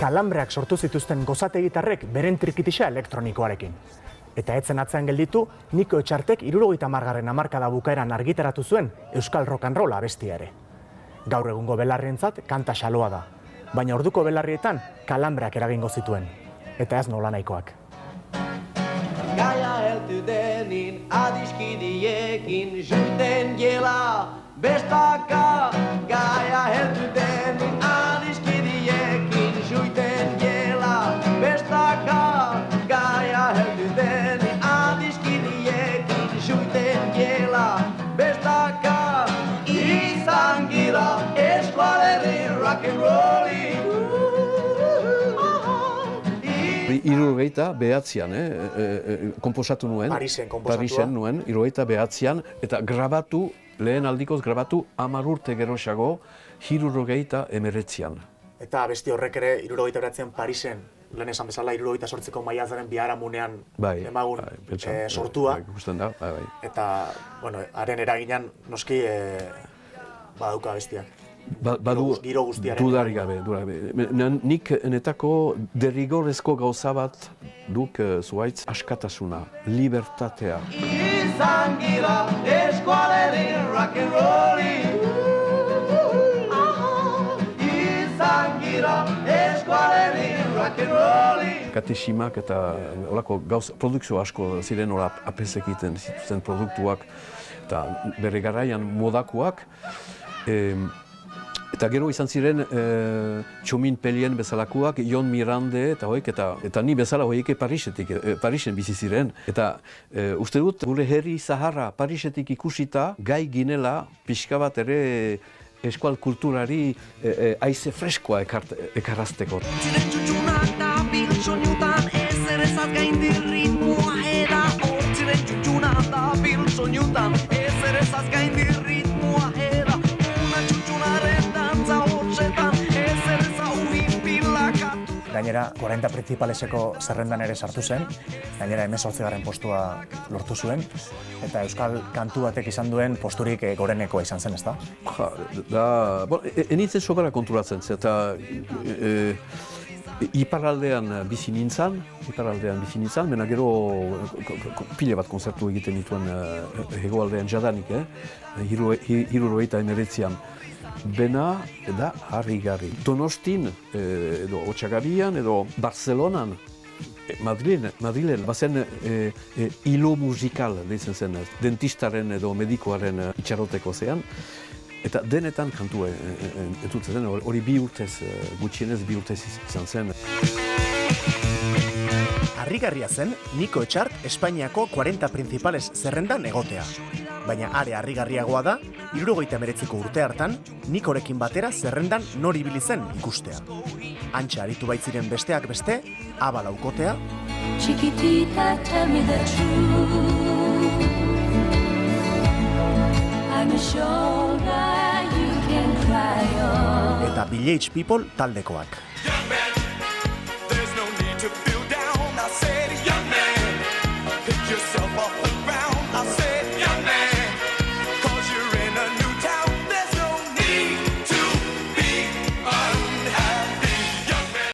Kalambreak sortu zituzten gozate-gitarrek beren trikitixa elektronikoarekin. Eta etzen atzean gelditu, Niko Etxartek 70. hamarkada bukaeran argitaratu zuen Euskal Rock and Roll abestia ere. Gaur egungo belarrientzat kanta xaloa da, baina orduko belarrietan kalambreak eragingo zituen, eta ez nola nahikoak. Gaia heldu denin adiskidiekin juiten gela bestaka. Gaia heldu denin adiskidiekin juiten gela bestaka. Gaia heldu denin adiskidiekin juiten gela bestaka. Izan gira eskualerin rock'n'rolli. 79an, konposatu nuen, Parisen nuen, 79an, eta lehen aldikoz grabatu 10 urte geroxago, 79an. Eta abesti horrek ere 79an Parisen, lehen esan bezala 78ko maiatzaren biharamunean emagun sortua. Eta, haren eraginan noski badauka abestiak. Badu dudarik gabe. Nik enetako derrigorrezko gauza bat duk zuhaitz askatasuna, libertatea. Izan gira eskualerin rock'n'rolli. Izan gira eskualerin rock'n'rolli. Katesimak eta olako produkzio asko ziren hola apesek egiten zituzten produktuak eta bere garaian modakoak. Eta gero izan ziren Txomin Pelien bezalakoak, Jon Mirande eta hoik, eta ni bezala hoieke Parisen bizi ziren. Eta uste dut gure herri zaharra Parisetik ikusita gai ginela pixka bat ere eskual kulturari haize freskoa ekarrazteko. Gainera, 40 Principaleseko zerrendan ere sartu zen, gainera 18. postua lortu zuen, eta euskal kantu batek izan duen posturik gorenekoa izan zen, ezta? Enitzen sobera konturatzen, eta iparraldean bizi nintzen, baina gero pile bat konzertu egiten dituen hegoaldean jadanik, 79an. Bena da harrigarri. Donostin, edo Otxagabian, edo Barcelonan, Madrilen, bazen hilo musikal, deitzen zen, dentistaren edo medikoaren itxaroteko zean, eta denetan kantu entzuten zen, hori gutxienez 2 urtez izan zen. Harrigarria zen Niko Etxart Espainiako 40 Principales zerrendan egotea. Baina are harrigarriagoa da, 79ko urte hartan, Nikorekin batera zerrendan nor ibili zen ikustea. Antxa aritu baitziren besteak beste, Aba laukotea, Chiquitita, tell me the truth. I'm a shoulder you can cry on. eta Village People taldekoak.